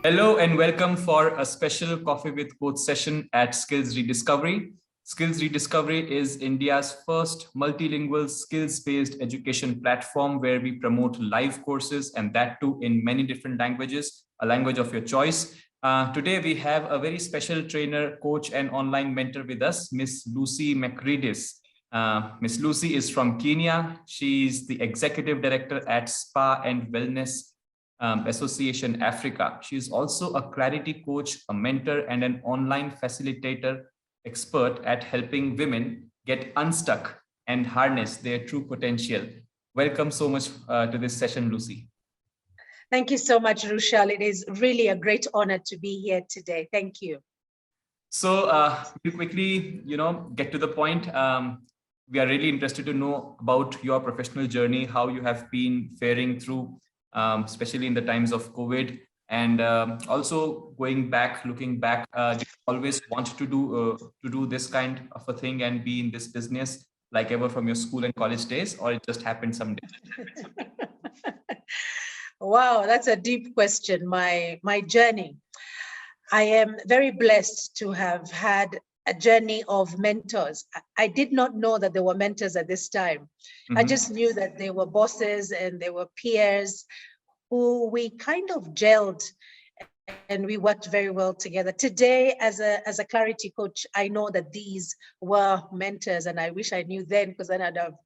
Hello and welcome for a special Coffee with Coach session at Skills Rediscovery. Skills Rediscovery is India's first multilingual skills-based education platform where we promote live courses, and that too in many different languages, a language of your choice. Today we have a very special trainer, coach, and online mentor with us, Miss Lucy Macridis. Miss Lucy is from Kenya. She's the executive director at Spa and Wellness Association Africa. She is also a clarity coach, a mentor, and an online facilitator expert at helping women get unstuck and harness their true potential. Welcome so much to this session, Lucy. Thank you so much, Rushal. It is really a great honor to be here today. Thank you. So we'll quickly, get to the point. We are really interested to know about your professional journey, how you have been faring through especially in the times of COVID, and also looking back, did you always want to do this kind of a thing and be in this business like ever from your school and college days, or it just happened someday? Wow, that's a deep question. My journey. I am very blessed to have had a journey of mentors. I did not know that there were mentors at this time. Mm-hmm. I just knew that they were bosses and they were peers who we kind of gelled and we worked very well together. Today, as a clarity coach, I know that these were mentors, and I wish I knew then, because then I'd have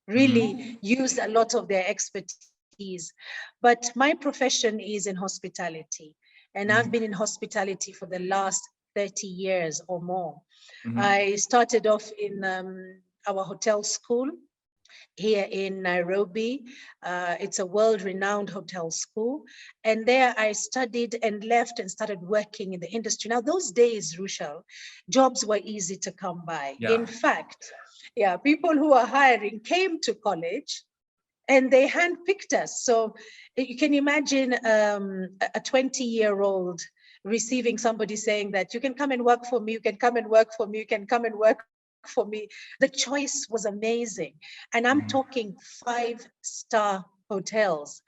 really used a lot of their expertise. But my profession is in hospitality, and I've been in hospitality for the last 30 years or more. I started off in our hotel school here in Nairobi. It's a world-renowned hotel school. And there I studied and left and started working in the industry. Now, those days, Rushal, jobs were easy to come by. Yeah. In fact, people who are hiring came to college and they handpicked us. So you can imagine a 20-year-old receiving somebody saying that you can come and work for me, you can come and work for me, you can come and work for me. The choice was amazing. And I'm talking five-star hotels.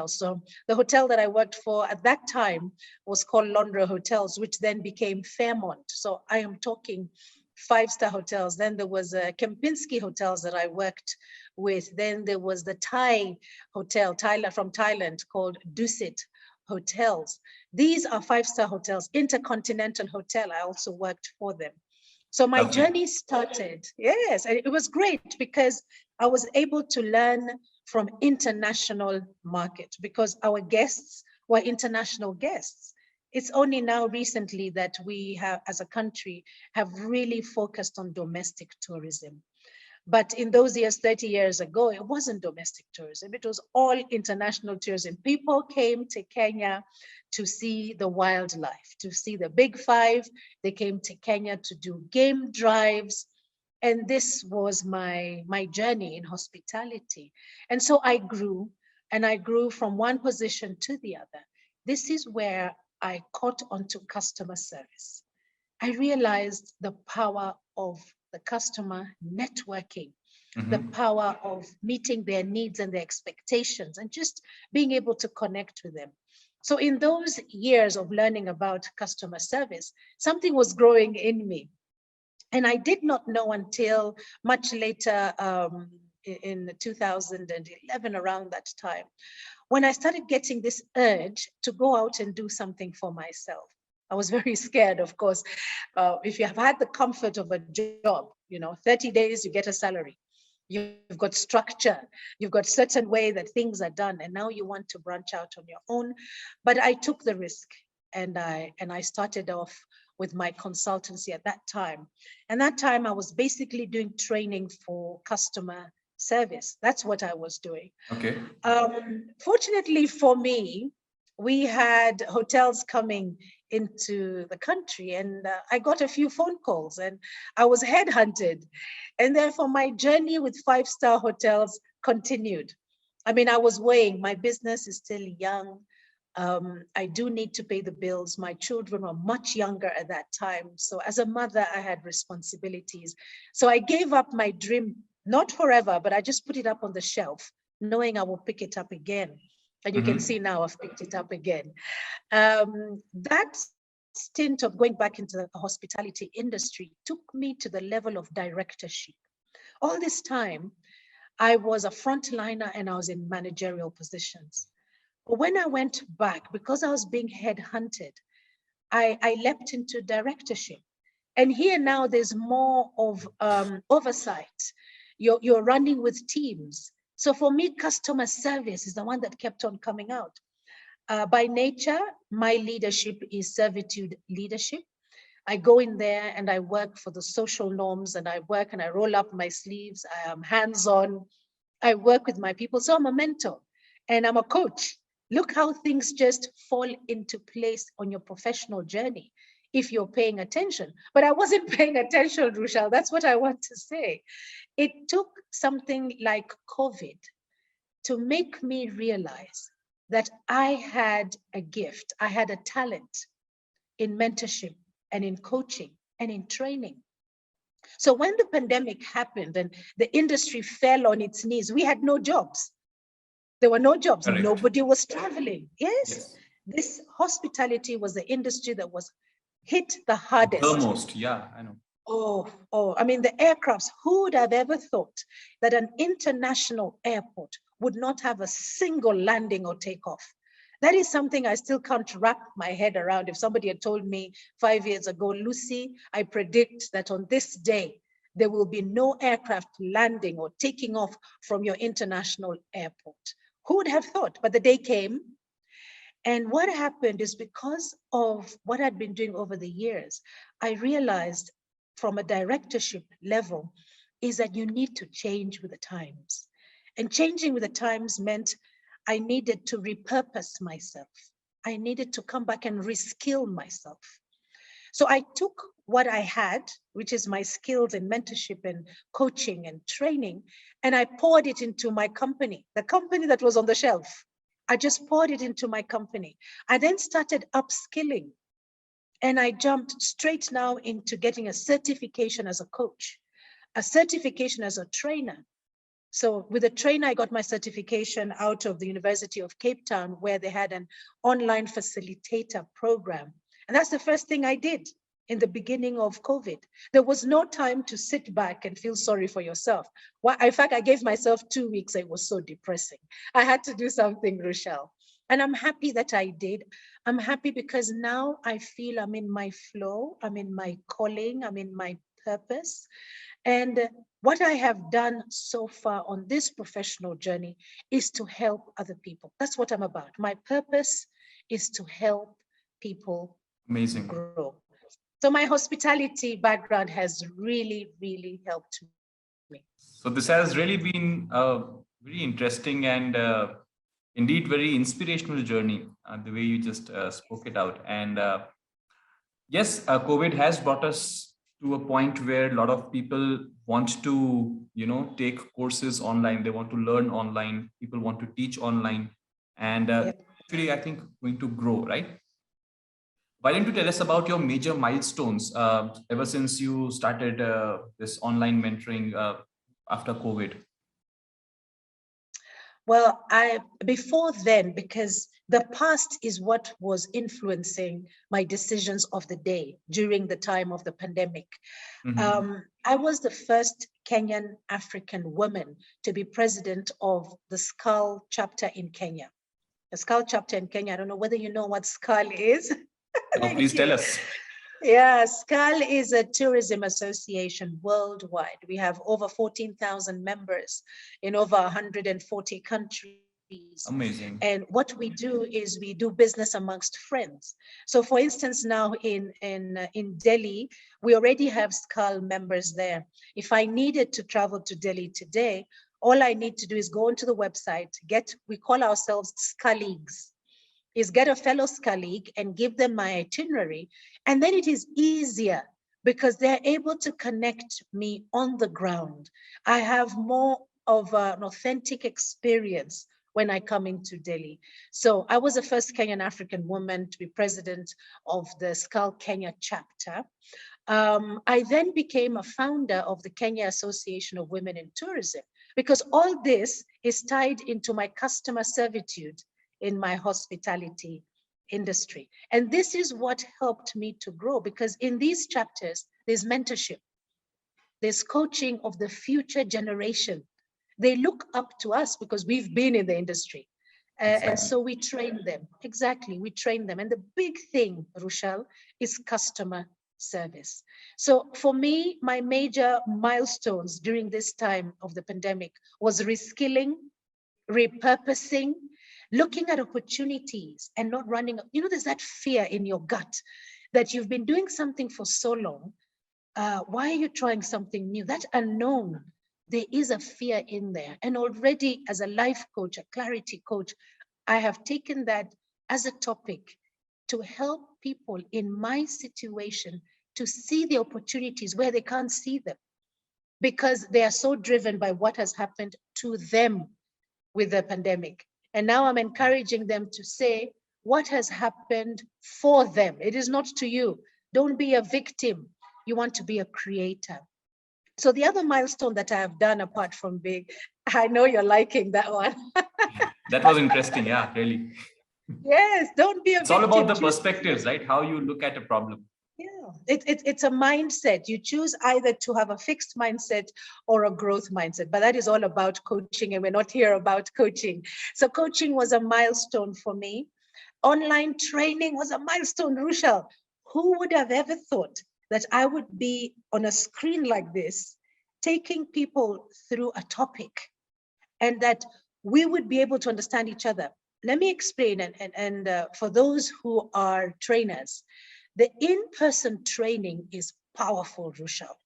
So the hotel that I worked for at that time was called Londra Hotels, which then became Fairmont. So I am talking five-star hotels. Then there was Kempinski Hotels that I worked with. Then there was the Thai hotel, from Thailand, called Dusit Hotels. These are five-star hotels. Intercontinental Hotel, I also worked for them. So my journey started, yes, and it was great because I was able to learn from international market because our guests were international guests. It's only now recently that we have, as a country, have really focused on domestic tourism. But in those years, 30 years ago, it wasn't domestic tourism. It was all international tourism. People came to Kenya to see the wildlife, to see the big five. They came to Kenya to do game drives. And this was my journey in hospitality. And so I grew, and I grew from one position to the other. This is where I caught onto customer service. I realized the power of the customer networking, the power of meeting their needs and their expectations, and just being able to connect with them. So in those years of learning about customer service, something was growing in me. And I did not know until much later in 2011, around that time, when I started getting this urge to go out and do something for myself. I was very scared, of course. If you have had the comfort of a job, 30 days, you get a salary. You've got structure. You've got certain way that things are done. And now you want to branch out on your own. But I took the risk and I started off with my consultancy at that time. And that time I was basically doing training for customer service. That's what I was doing. Okay. Fortunately for me, we had hotels coming into the country, and I got a few phone calls and I was headhunted. And therefore my journey with five-star hotels continued. I mean, I was weighing, my business is still young. I do need to pay the bills. My children were much younger at that time. So as a mother, I had responsibilities. So I gave up my dream, not forever, but I just put it up on the shelf, knowing I will pick it up again. And you can see now I've picked it up again. That stint of going back into the hospitality industry took me to the level of directorship. All this time, I was a frontliner and I was in managerial positions. But when I went back, because I was being headhunted, I leapt into directorship. And here now there's more of oversight. You're running with teams. So for me, customer service is the one that kept on coming out. By nature, my leadership is servitude leadership. I go in there and I work for the social norms, and I work and I roll up my sleeves. I am hands-on. I work with my people. So I'm a mentor and I'm a coach. Look how things just fall into place on your professional journey if you're paying attention. But I wasn't paying attention, Rushal. That's what I want to say. It took something like COVID to make me realize that I had a gift, I had a talent in mentorship and in coaching and in training. So when the pandemic happened and the industry fell on its knees, we had no jobs. There were no jobs. Correct. Nobody was traveling. Yes. This hospitality was the industry that was hit the hardest. The most, yeah, I know. I mean, the aircrafts, who would have ever thought that an international airport would not have a single landing or takeoff? That is something I still can't wrap my head around. If somebody had told me 5 years ago, Lucy, I predict that on this day, there will be no aircraft landing or taking off from your international airport. Who would have thought? But the day came. And what happened is, because of what I'd been doing over the years, I realized from a directorship level is that you need to change with the times. And changing with the times meant I needed to repurpose myself. I needed to come back and reskill myself. So I took what I had, which is my skills in mentorship and coaching and training, and I poured it into my company, the company that was on the shelf. I just poured it into my company. I then started upskilling, and I jumped straight now into getting a certification as a coach, a certification as a trainer. So with a trainer, I got my certification out of the University of Cape Town, where they had an online facilitator program. And that's the first thing I did in the beginning of COVID. There was no time to sit back and feel sorry for yourself. Well, in fact, I gave myself 2 weeks. It was so depressing. I had to do something, Rochelle. And I'm happy that I did. I'm happy because now I feel I'm in my flow, I'm in my calling, I'm in my purpose. And what I have done so far on this professional journey is to help other people. That's what I'm about. My purpose is to help people Amazing. grow. So my hospitality background has really, really helped me. So this has really been a very interesting and indeed very inspirational journey, the way you just spoke it out. And yes, COVID has brought us to a point where a lot of people want to, take courses online. They want to learn online. People want to teach online. And actually, I think going to grow, right? Why don't you tell us about your major milestones ever since you started this online mentoring after COVID? Well, before then, because the past is what was influencing my decisions of the day during the time of the pandemic. I was the first Kenyan African woman to be president of the SCAL chapter in Kenya. The SCAL chapter in Kenya, I don't know whether you know what SCAL is. No, please tell us. Yeah, SCAL is a tourism association worldwide. We have over 14,000 members in over 140 countries. Amazing. And what we do is we do business amongst friends. So for instance, now in Delhi, we already have SCAL members there. If I needed to travel to Delhi today, all I need to do is go onto the website, we call ourselves SCALeagues, is get a fellow colleague and give them my itinerary. And then it is easier because they're able to connect me on the ground. I have more of an authentic experience when I come into Delhi. So I was the first Kenyan African woman to be president of the SCAL Kenya chapter. I then became a founder of the Kenya Association of Women in Tourism, because all this is tied into my customer servitude in my hospitality industry. And this is what helped me to grow, because in these chapters, there's mentorship, there's coaching of the future generation. They look up to us because we've been in the industry. Exactly. And so we train them. Exactly, we train them. And the big thing, Rushal, is customer service. So for me, my major milestones during this time of the pandemic was reskilling, repurposing, looking at opportunities and not running. You know, there's that fear in your gut that you've been doing something for so long. Why are you trying something new? That unknown, there is a fear in there. And already as a life coach, a clarity coach, I have taken that as a topic to help people in my situation to see the opportunities where they can't see them, because they are so driven by what has happened to them with the pandemic. And now I'm encouraging them to say what has happened for them. It is not to you. Don't be a victim. You want to be a creator. So the other milestone that I have done apart from big, I know you're liking that one. That was interesting. Yeah, really. Yes, don't be a It's victim. all about the perspectives, right? How you look at a problem. Yeah, it's a mindset. You choose either to have a fixed mindset or a growth mindset, but that is all about coaching, and we're not here about coaching. So coaching was a milestone for me. Online training was a milestone, Rushal. Who would have ever thought that I would be on a screen like this, taking people through a topic, and that we would be able to understand each other? Let me explain, and for those who are trainers, the in-person training is powerful, Rushal,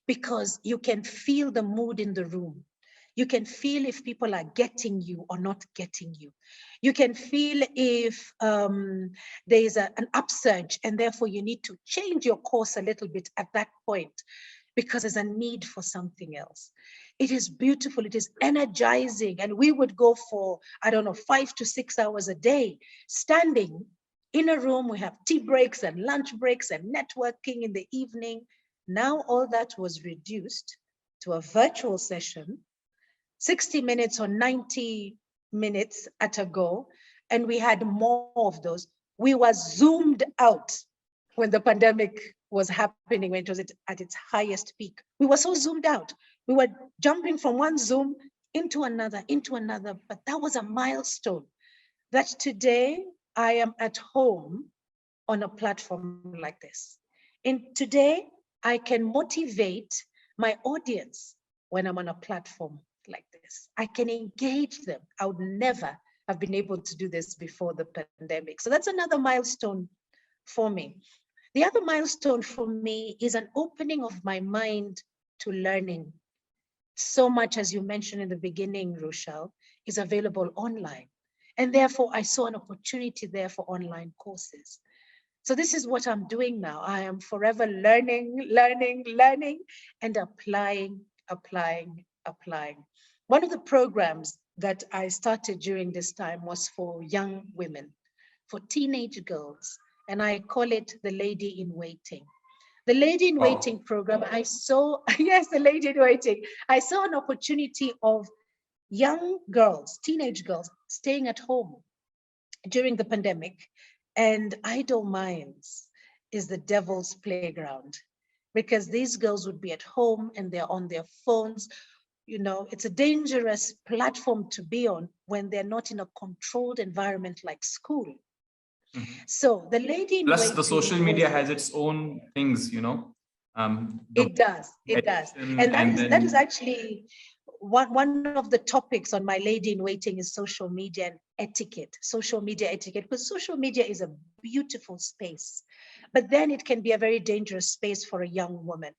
because you can feel the mood in the room. You can feel if people are getting you or not getting you. You can feel if there is an upsurge and therefore you need to change your course a little bit at that point because there's a need for something else. It is beautiful, it is energizing. And we would go for, I don't know, 5 to 6 hours a day, standing in a room. We have tea breaks and lunch breaks and networking in the evening. Now all that was reduced to a virtual session, 60 minutes or 90 minutes at a go, and we had more of those. We were zoomed out when the pandemic was happening, when it was at its highest peak. We were so zoomed out. We were jumping from one Zoom into another, but that was a milestone that today I am at home on a platform like this. And today I can motivate my audience when I'm on a platform like this. I can engage them. I would never have been able to do this before the pandemic. So that's another milestone for me. The other milestone for me is an opening of my mind to learning. So much, as you mentioned in the beginning, Rushal, is available online. And therefore, I saw an opportunity there for online courses. So this is what I'm doing now. I am forever learning, and applying. One of the programs that I started during this time was for young women, for teenage girls, and I call it the Lady in Waiting. The Lady in Waiting program, I saw, yes, the Lady in Waiting. I saw an opportunity of young girls, teenage girls, staying at home during the pandemic, and idle minds is the devil's playground, because these girls would be at home and they're on their phones. You know, it's a dangerous platform to be on when they're not in a controlled environment like school. Mm-hmm. So the Lady in Plus Waiting, the social media has its own things, you know. It does. And that is actually one of the topics on my Lady in Waiting is social media and etiquette, because social media is a beautiful space, but then it can be a very dangerous space for a young woman.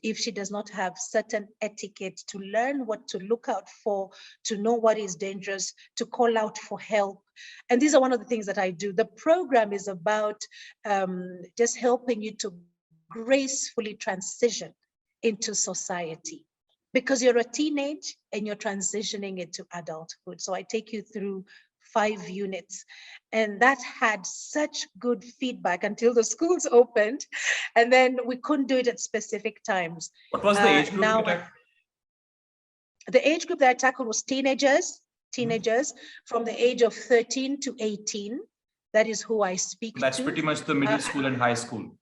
If she does not have certain etiquette to learn what to look out for, to know what is dangerous, to call out for help. And these are one of the things that I do. The program is about just helping you to gracefully transition into society, because you're a teenage and you're transitioning into adulthood. So I take you through 5 units, and that had such good feedback until the schools opened, and then we couldn't do it at specific times. What was the age group? The age group that I tackled was teenagers teenagers from the age of 13 to 18. That is who I speak to. That's pretty much the middle school and high school.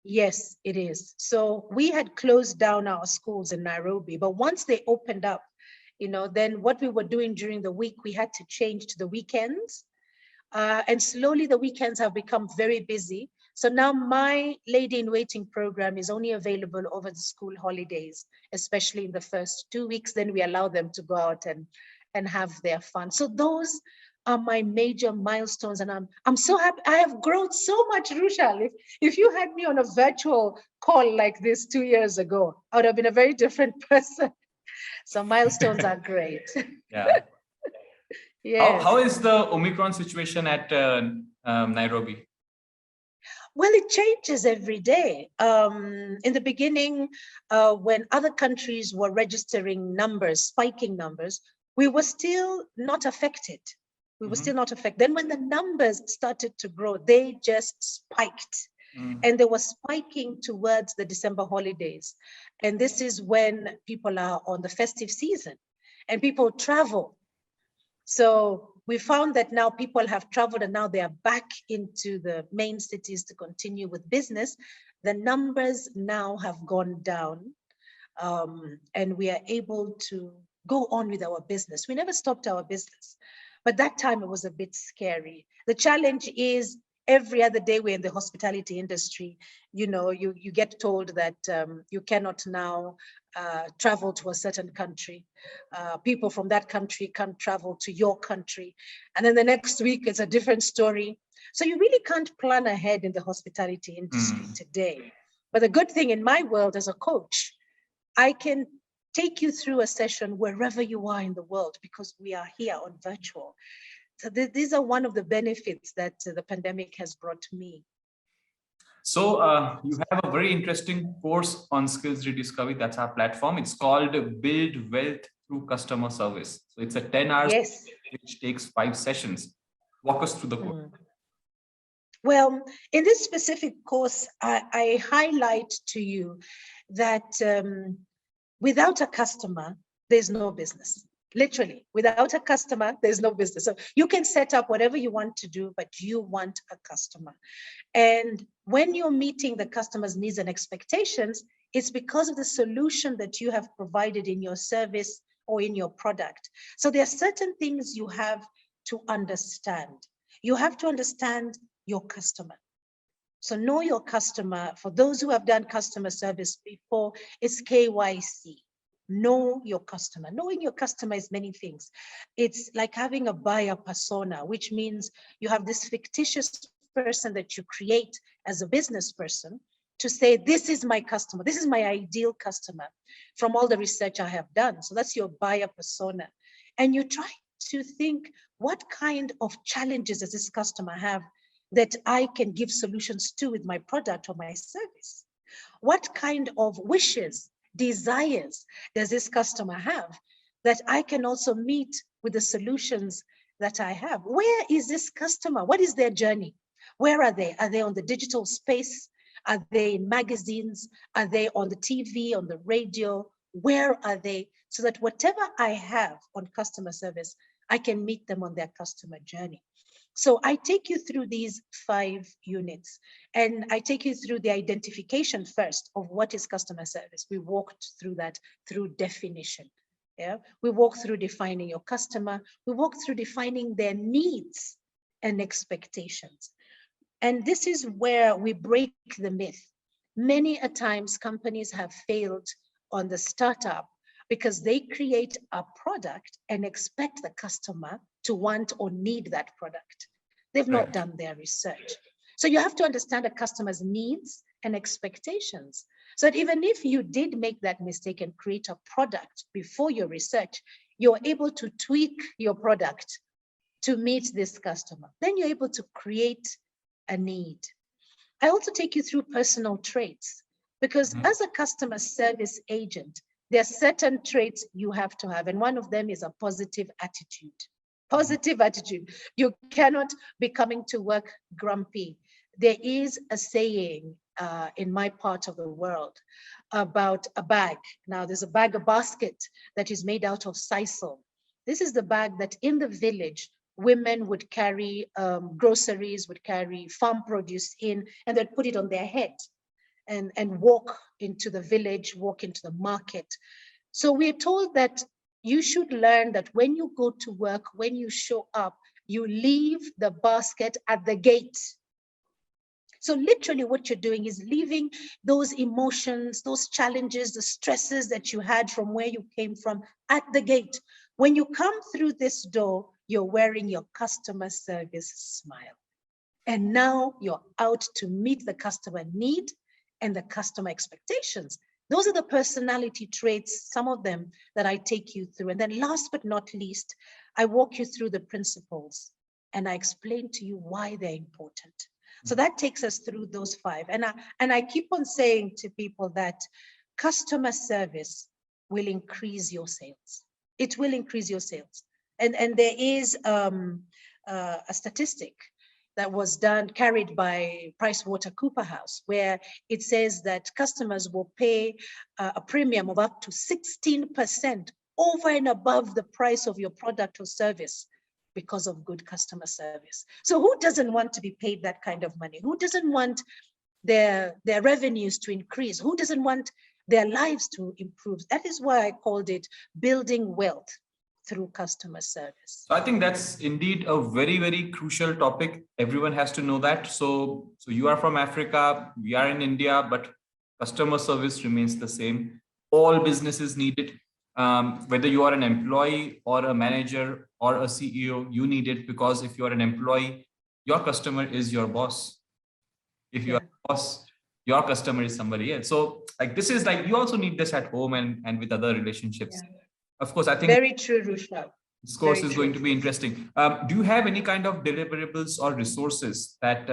Yes, it is. So we had closed down our schools in Nairobi, but once they opened up, then what we were doing during the week, we had to change to the weekends. And slowly the weekends have become very busy. So now my Lady in Waiting program is only available over the school holidays, especially in the first 2 weeks. Then we allow them to go out and have their fun. So those are my major milestones. And I'm so happy. I have grown so much, Rushal. If you had me on a virtual call like this 2 years ago, I would have been a very different person. So milestones are great. Yeah. Yes. How is the Omicron situation at Nairobi? Well, it changes every day. In the beginning, when other countries were registering numbers, spiking numbers, we were still not affected. We were still not affected. Then when the numbers started to grow, they just spiked. And they were spiking towards the December holidays. And this is when people are on the festive season and people travel. So we found that now people have traveled and now they are back into the main cities to continue with business. The numbers now have gone down, and we are able to go on with our business. We never stopped our business, but that time it was a bit scary. The challenge is every other day we're in the hospitality industry, you get told that you cannot now travel to a certain country. People from that country can't travel to your country. And then the next week it's a different story. So you really can't plan ahead in the hospitality industry today. But the good thing in my world as a coach, I can take you through a session wherever you are in the world because we are here on virtual. So these are one of the benefits that the pandemic has brought me. So you have a very interesting course on skills rediscovery. That's our platform. It's called Build Wealth Through Customer Service. So it's a 10 hours, yes, which takes 5 sessions. Walk us through the course. Well, in this specific course, I highlight to you that without a customer, there's no business. Literally, without a customer, there's no business. So you can set up whatever you want to do, but you want a customer. And when you're meeting the customer's needs and expectations, it's because of the solution that you have provided in your service or in your product. So there are certain things you have to understand. You have to understand your customer. So know your customer. For those who have done customer service before, it's KYC. Know your customer. Knowing your customer is many things. It's like having a buyer persona, which means you have this fictitious person that you create as a business person to say, this is my customer. This is my ideal customer from all the research I have done. So that's your buyer persona. And you try to think, what kind of challenges does this customer have that I can give solutions to with my product or my service? What kind of wishes, desires does this customer have that I can also meet with the solutions that I have? Where is this customer? What is their journey? Where are they? Are they on the digital space? Are they in magazines? Are they on the TV, on the radio? Where are they? So that whatever I have on customer service, I can meet them on their customer journey. So I take you through these 5 units, and I take you through the identification first of what is customer service. We walked through that through definition. Yeah, we walk through defining your customer. We walk through defining their needs and expectations. And this is where we break the myth. Many a times companies have failed on the startup because they create a product and expect the customer to want or need that product. They've not done their research. So you have to understand a customer's needs and expectations. So that even if you did make that mistake and create a product before your research, you're able to tweak your product to meet this customer. Then you're able to create a need. I also take you through personal traits, because as a customer service agent, there are certain traits you have to have. And one of them is a positive attitude. Positive attitude. You cannot be coming to work grumpy. There is a saying in my part of the world about a bag. Now there's a bag, a basket that is made out of sisal. This is the bag that in the village, women would carry groceries, would carry farm produce in, and they'd put it on their head and walk into the village, walk into the market. So we're told that you should learn that when you go to work, when you show up, you leave the basket at the gate. So literally what you're doing is leaving those emotions, those challenges, the stresses that you had from where you came from at the gate. When you come through this door, you're wearing your customer service smile. And now you're out to meet the customer need and the customer expectations. Those are the personality traits, some of them that I take you through. And then last but not least, I walk you through the principles and I explain to you why they're important. So that takes us through those 5. And I keep on saying to people that customer service will increase your sales. It will increase your sales. And there is a statistic that was carried by PricewaterhouseCoopers, where it says that customers will pay a premium of up to 16% over and above the price of your product or service because of good customer service. So who doesn't want to be paid that kind of money? Who doesn't want their revenues to increase? Who doesn't want their lives to improve? That is why I called it building wealth through customer service. So I think that's indeed a very, very crucial topic. Everyone has to know that. So you are from Africa, we are in India, but customer service remains the same. All businesses need it. Whether you are an employee or a manager or a CEO, you need it, because if you are an employee, your customer is your boss. If you are a boss, your customer is somebody else. So like this is like, you also need this at home and with other relationships. Yeah. Of course, I think very true, Rusha. This course is going to be interesting. Do you have any kind of deliverables or resources that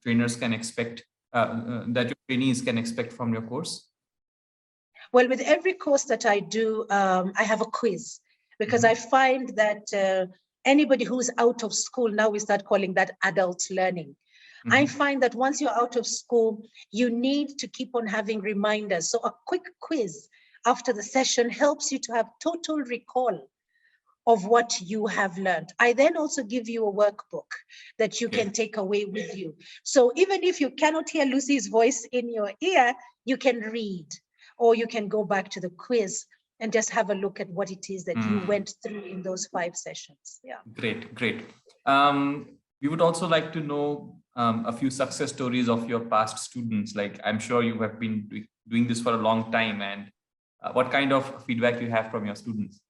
trainers can expect, that your trainees can expect from your course? Well, with every course that I do, I have a quiz, because I find that anybody who's out of school, now we start calling that adult learning. I find that once you're out of school, you need to keep on having reminders. So a quick quiz after the session helps you to have total recall of what you have learned. I then also give you a workbook that you can take away with you. So even if you cannot hear Lucy's voice in your ear, you can read, or you can go back to the quiz and just have a look at what it is that you went through in those 5 sessions. Yeah. Great, great. We would also like to know a few success stories of your past students. Like, I'm sure you have been doing this for a long time, and what kind of feedback you have from your students?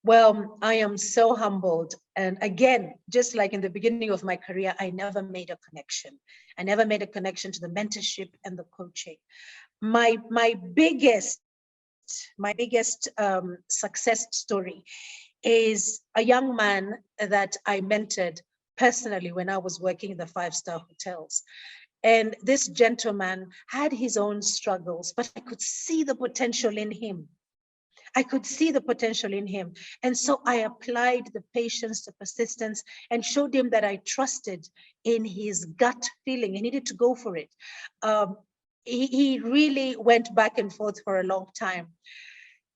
Well, I am so humbled. And again, just like in the beginning of my career, I never made a connection. I never made a connection to the mentorship and the coaching. My biggest success story is a young man that I mentored personally when I was working in the 5-star hotels. And this gentleman had his own struggles, but I could see the potential in him. I could see the potential in him. And so I applied the patience, the persistence, and showed him that I trusted in his gut feeling. He needed to go for it. He really went back and forth for a long time.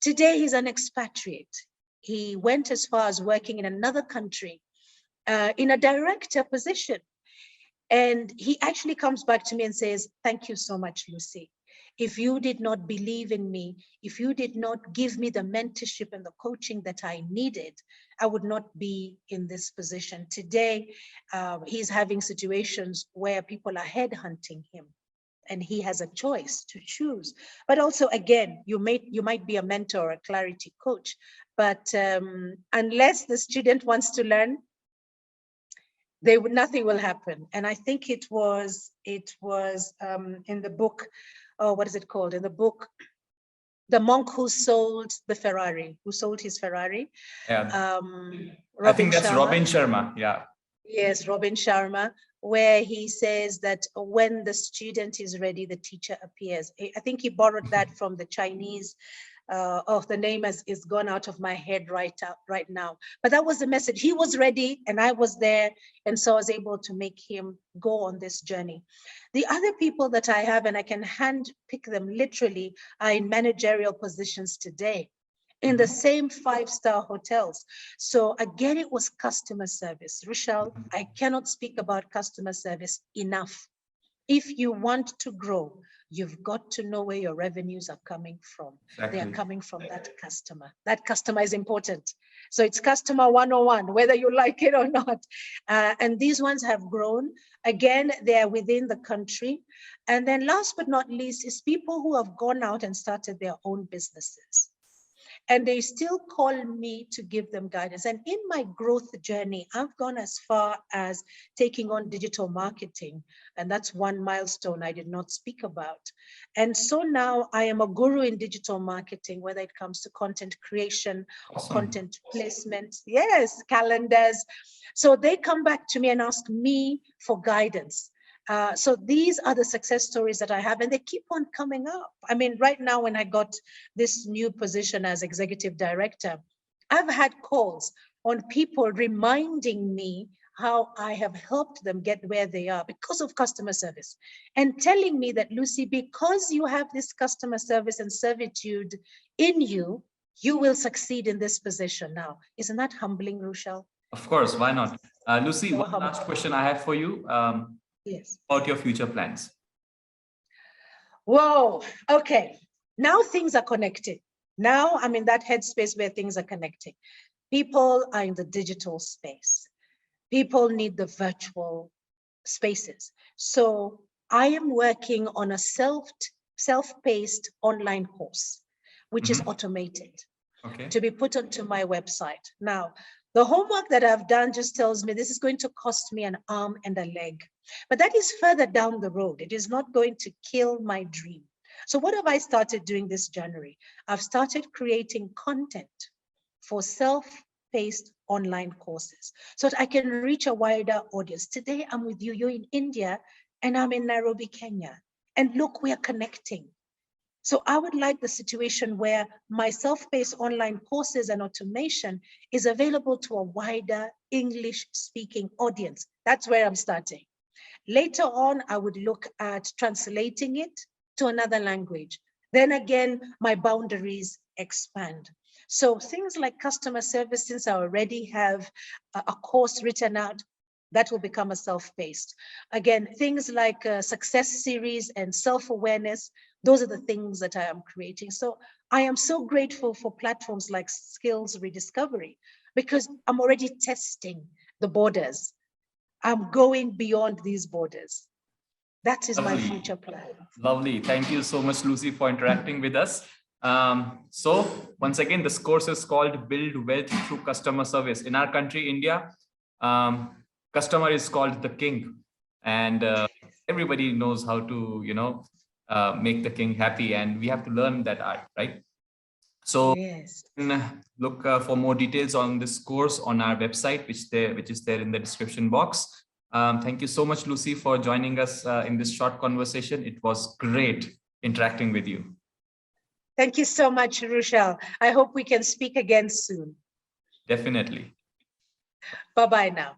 Today, he's an expatriate. He went as far as working in another country in a director position. And he actually comes back to me and says, "Thank you so much, Lucy. If you did not believe in me, if you did not give me the mentorship and the coaching that I needed, I would not be in this position." Today, he's having situations where people are headhunting him, and he has a choice to choose. But also, again, you might be a mentor or a clarity coach, but unless the student wants to learn, nothing will happen. And I think it was in the book, what is it called? In the book, The Monk Who Sold the Ferrari, who sold his Ferrari. Yeah. I think that's Robin Sharma. Yeah. Yes, Robin Sharma, where he says that when the student is ready, the teacher appears. I think he borrowed that from the Chinese. The name is gone out of my head right now. But that was the message. He was ready and I was there. And so I was able to make him go on this journey. The other people that I have, and I can hand pick them literally, are in managerial positions today. in the same 5-star hotels. So again, it was customer service. Rochelle, I cannot speak about customer service enough. If you want to grow, you've got to know where your revenues are coming from. Exactly. They are coming from that customer. That customer is important. So it's customer 101, whether you like it or not. And these ones have grown. Again, they are within the country. And then last but not least is people who have gone out and started their own businesses. And they still call me to give them guidance. And in my growth journey, I've gone as far as taking on digital marketing. And that's one milestone I did not speak about. And so now I am a guru in digital marketing, whether it comes to content creation or content placement. Yes, calendars. So they come back to me and ask me for guidance. So these are the success stories that I have, and they keep on coming up. I mean, right now, when I got this new position as executive director, I've had calls on people reminding me how I have helped them get where they are because of customer service, and telling me that, Lucy, because you have this customer service and servitude in you, you will succeed in this position now. Isn't that humbling, Rochelle? Of course, why not? Lucy, so one last question I have for you. Yes. About your future plans. Whoa, okay. Now things are connected. Now I'm in that headspace where things are connecting. People are in the digital space. People need the virtual spaces. So I am working on a self-paced online course, which is automated, to be put onto my website. Now, the homework that I've done just tells me this is going to cost me an arm and a leg, but that is further down the road. It is not going to kill my dream. So what have I started doing this January? I've started creating content for self-paced online courses so that I can reach a wider audience. Today I'm with you, you're in India, and I'm in Nairobi, Kenya. And look, we are connecting. So I would like the situation where my self-paced online courses and automation is available to a wider English-speaking audience. That's where I'm starting. Later on, I would look at translating it to another language. Then again, my boundaries expand. So things like customer service, since I already have a course written out, that will become a self-paced. Again, things like success series and self-awareness, those are the things that I am creating. So I am so grateful for platforms like Skills Rediscovery, because I'm already testing the borders. I'm going beyond these borders. That is my future plan. Lovely. Thank you so much, Lucy, for interacting with us. So once again, this course is called Build Wealth Through Customer Service. In our country, India, customer is called the king, and everybody knows how to, make the king happy, and we have to learn that art, right? So yes. Look for more details on this course on our website, which is there in the description box. Thank you so much, Lucy, for joining us in this short conversation. It was great interacting with you. Thank you so much, Rochelle. I hope we can speak again soon. Definitely. Bye-bye now.